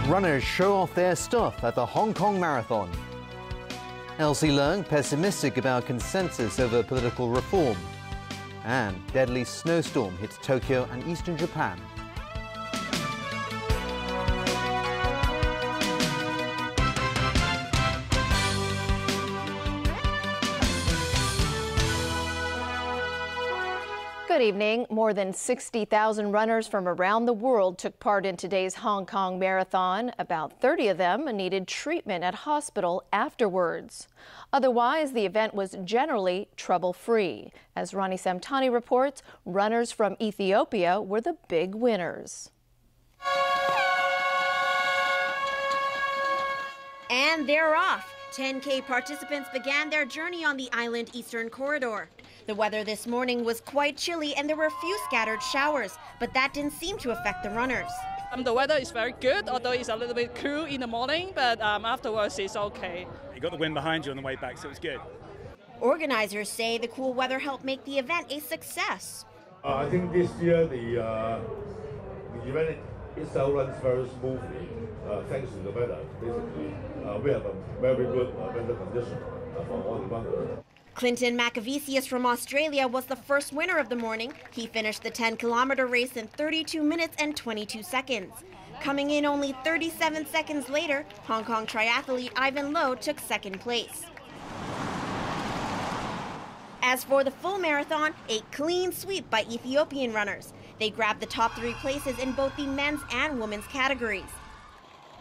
Runners show off their stuff at the Hong Kong Marathon. Elsie Leung pessimistic about consensus over political reform. And deadly snowstorm hits Tokyo and eastern Japan. Good evening. More than 60,000 runners from around the world took part in today's Hong Kong Marathon. About 30 of them needed treatment at hospital afterwards. Otherwise, the event was generally trouble-free. As Ronnie Samtani reports, runners from Ethiopia were the big winners. And they're off. 10K participants began their journey on the island Eastern Corridor. The weather this morning was quite chilly and there were a few scattered showers, but that didn't seem to affect the runners. The weather is very good, although it's a little bit cool in the morning, but afterwards it's okay. You got the wind behind you on the way back, so it was good. Organizers say the cool weather helped make the event a success. I think this year the event itself runs very smoothly, thanks to the weather. Basically, we have a very good weather condition for all the runners. Clinton Macavicius from Australia was the first winner of the morning. He finished the 10-kilometer race in 32 minutes and 22 seconds. Coming in only 37 seconds later, Hong Kong triathlete Ivan Loh took second place. As for the full marathon, a clean sweep by Ethiopian runners. They grabbed the top 3 places in both the men's and women's categories.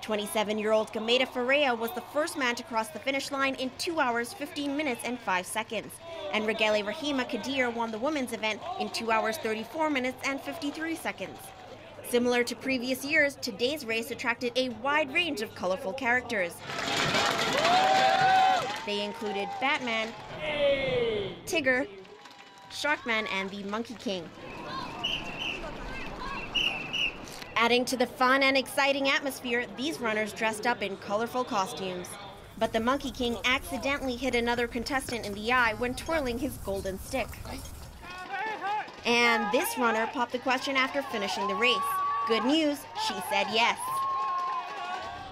27-year-old Gameda Ferreira was the first man to cross the finish line in 2 hours, 15 minutes and 5 seconds. And Regele Rahima Kadir won the women's event in 2 hours, 34 minutes and 53 seconds. Similar to previous years, today's race attracted a wide range of colorful characters. They included Batman, Tigger, Sharkman and the Monkey King. Adding to the fun and exciting atmosphere, these runners dressed up in colorful costumes. But the Monkey King accidentally hit another contestant in the eye when twirling his golden stick. And this runner popped the question after finishing the race. Good news, she said yes.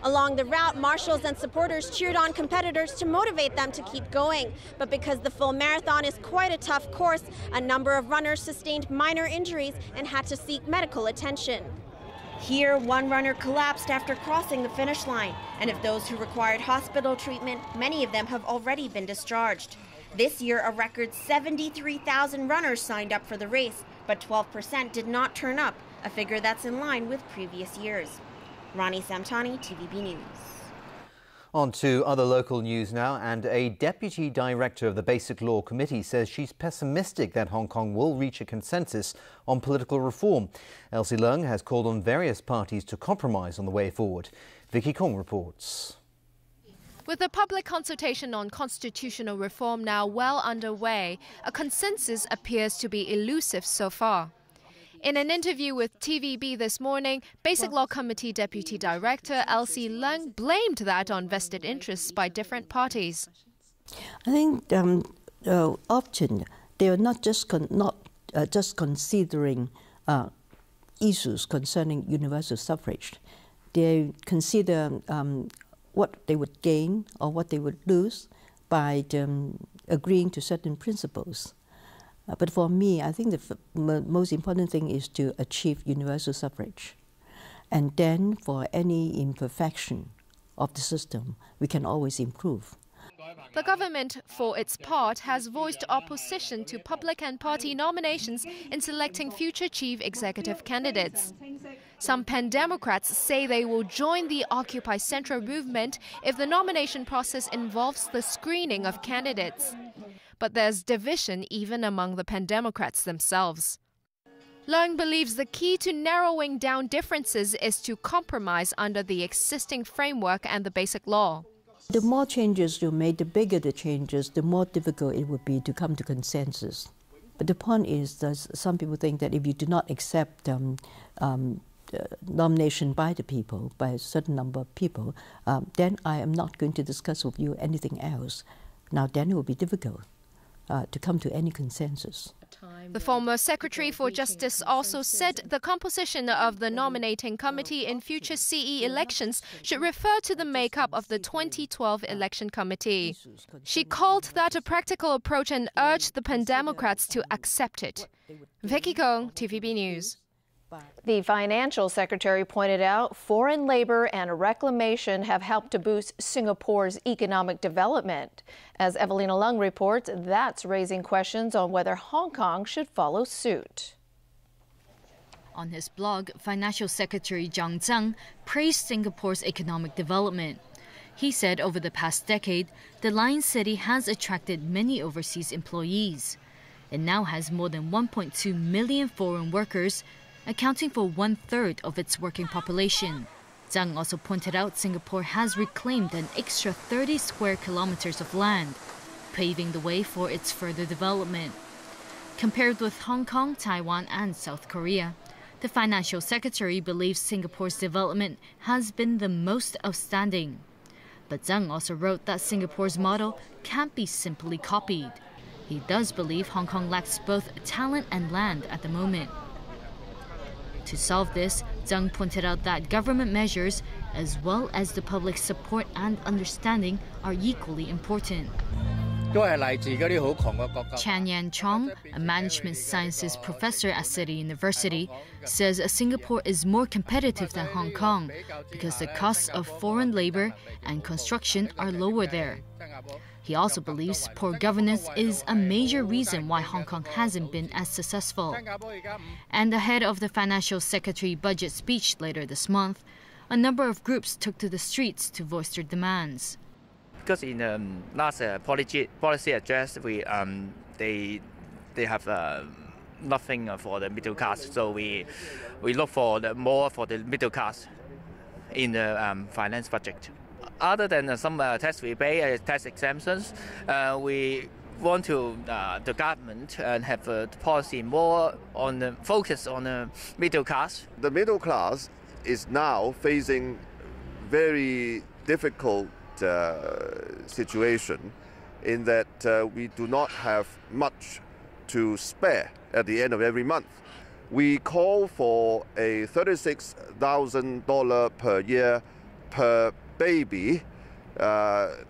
Along the route, marshals and supporters cheered on competitors to motivate them to keep going. But because the full marathon is quite a tough course, a number of runners sustained minor injuries and had to seek medical attention. Here, one runner collapsed after crossing the finish line, and of those who required hospital treatment, many of them have already been discharged. This year, a record 73,000 runners signed up for the race, but 12% did not turn up, a figure that's in line with previous years. Ronnie Samtani, TVB News. On to other local news now, and a deputy director of the Basic Law Committee says she's pessimistic that Hong Kong will reach a consensus on political reform. Elsie Leung has called on various parties to compromise on the way forward. Vicky Kong reports. With the public consultation on constitutional reform now well underway, a consensus appears to be elusive so far. In an interview with TVB this morning, Basic Law Committee Deputy Director Elsie Leung blamed that on vested interests by different parties. I think often they are not just considering issues concerning universal suffrage. They consider what they would gain or what they would lose by agreeing to certain principles. But for me, I think the most important thing is to achieve universal suffrage. And then for any imperfection of the system, we can always improve. The government, for its part, has voiced opposition to public and party nominations in selecting future chief executive candidates. Some pan-democrats say they will join the Occupy Central movement if the nomination process involves the screening of candidates. But there's division even among the pan-democrats themselves. Leung believes the key to narrowing down differences is to compromise under the existing framework and the basic law. The more changes you make, the bigger the changes, the more difficult it would be to come to consensus. But the point is that some people think that if you do not accept nomination by the people, by a certain number of people, then I am not going to discuss with you anything else. Now then it will be difficult to come to any consensus. The former Secretary for Justice also said the composition of the nominating committee in future CE elections should refer to the makeup of the 2012 election committee. She called that a practical approach and urged the Pan Democrats to accept it. Vicky Kong, TVB News. The financial secretary pointed out foreign labor and reclamation have helped to boost Singapore's economic development. As Evelina Leung reports, that's raising questions on whether Hong Kong should follow suit. On his blog, Financial Secretary Zhang Zhang praised Singapore's economic development. He said over the past decade, the Lion City has attracted many overseas employees. It now has more than 1.2 million foreign workers, accounting for 1/3 of its working population. Zhang also pointed out Singapore has reclaimed an extra 30 square kilometers of land, paving the way for its further development. Compared with Hong Kong, Taiwan, and South Korea, the financial secretary believes Singapore's development has been the most outstanding. But Zhang also wrote that Singapore's model can't be simply copied. He does believe Hong Kong lacks both talent and land at the moment. To solve this, Zhang pointed out that government measures, as well as the public support and understanding, are equally important. Chan Yan Chong, a management sciences professor at City University, says Singapore is more competitive than Hong Kong because the costs of foreign labor and construction are lower there. He also believes poor governance is a major reason why Hong Kong hasn't been as successful. And ahead of the financial secretary budget speech later this month, a number of groups took to the streets to voice their demands. Because in the last policy address, they have nothing for the middle class, so we look for more for the middle class in the finance budget. Other than some tax rebate, tax exemptions, we want to the government have a policy more on focus on the middle class. The middle class is now facing very difficult situation in that we do not have much to spare at the end of every month. We call for a $36,000 per year per baby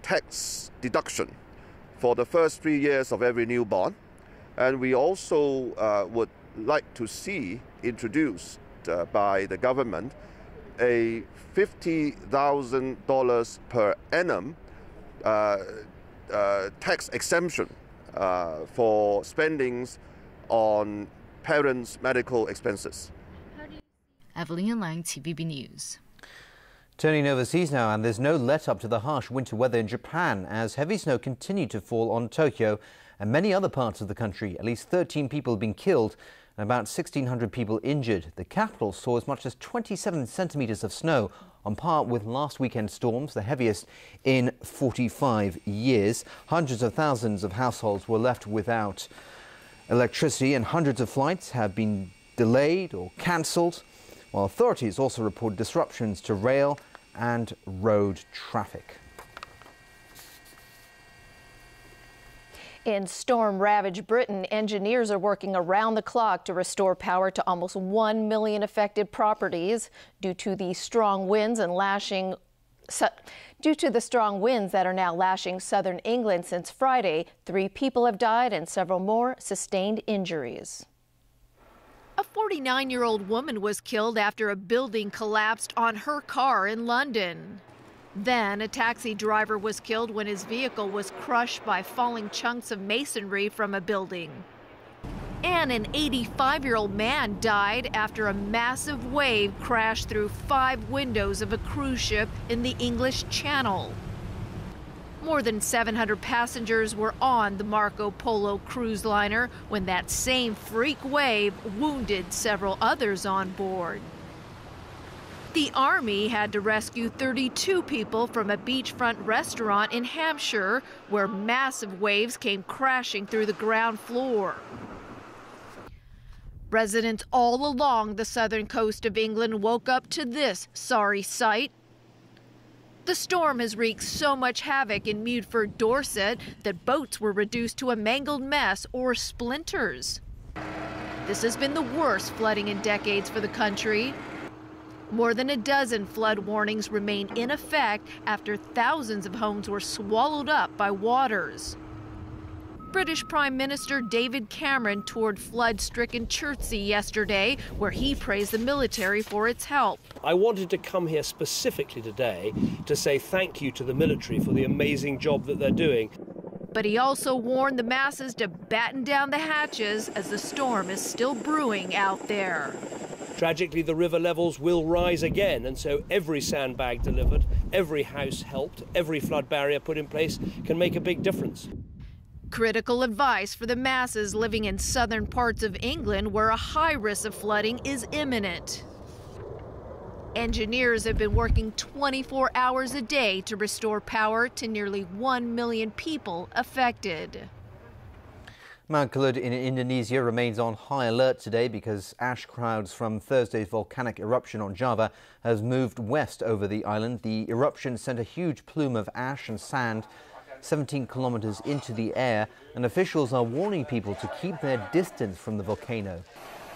tax deduction for the first 3 years of every newborn, and we also would like to see introduced by the government a $50,000 per annum tax exemption for spendings on parents' medical expenses. Evelina Lang, TVB News. Turning overseas now, and there's no let-up to the harsh winter weather in Japan as heavy snow continued to fall on Tokyo and many other parts of the country. At least 13 people have been killed and about 1,600 people injured. The capital saw as much as 27 centimetres of snow, on par with last weekend's storms, the heaviest in 45 years. Hundreds of thousands of households were left without electricity and hundreds of flights have been delayed or cancelled, while authorities also report disruptions to rail and road traffic. In storm-ravaged Britain, engineers are working around the clock to restore power to almost 1 million affected properties due to the strong winds that are now lashing southern England since Friday. 3 people have died and several more sustained injuries. A 49-year-old woman was killed after a building collapsed on her car in London. Then, a taxi driver was killed when his vehicle was crushed by falling chunks of masonry from a building. And an 85-year-old man died after a massive wave crashed through 5 windows of a cruise ship in the English Channel. More than 700 passengers were on the Marco Polo cruise liner when that same freak wave wounded several others on board. The Army had to rescue 32 people from a beachfront restaurant in Hampshire where massive waves came crashing through the ground floor. Residents all along the southern coast of England woke up to this sorry sight. The storm has wreaked so much havoc in Mudeford, Dorset, that boats were reduced to a mangled mess or splinters. This has been the worst flooding in decades for the country. More than a dozen flood warnings remain in effect after thousands of homes were swallowed up by waters. British Prime Minister David Cameron toured flood-stricken Chertsey yesterday, where he praised the military for its help. I wanted to come here specifically today to say thank you to the military for the amazing job that they're doing. But he also warned the masses to batten down the hatches as the storm is still brewing out there. Tragically, the river levels will rise again, and so every sandbag delivered, every house helped, every flood barrier put in place can make a big difference. Critical advice for the masses living in southern parts of England where a high risk of flooding is imminent. Engineers have been working 24 hours a day to restore power to nearly 1 million people affected. Mount Kelud in Indonesia remains on high alert today because ash clouds from Thursday's volcanic eruption on Java has moved west over the island. The eruption sent a huge plume of ash and sand 17 kilometers into the air, and officials are warning people to keep their distance from the volcano.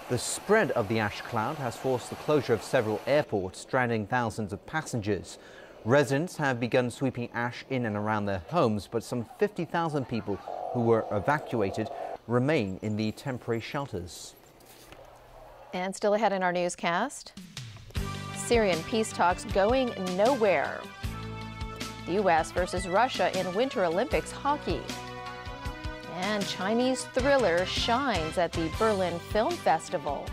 The spread of the ash cloud has forced the closure of several airports, stranding thousands of passengers. Residents have begun sweeping ash in and around their homes, but some 50,000 people who were evacuated remain in the temporary shelters. And still ahead in our newscast, Syrian peace talks going nowhere. The U.S. versus Russia in Winter Olympics hockey. And Chinese thriller shines at the Berlin Film Festival.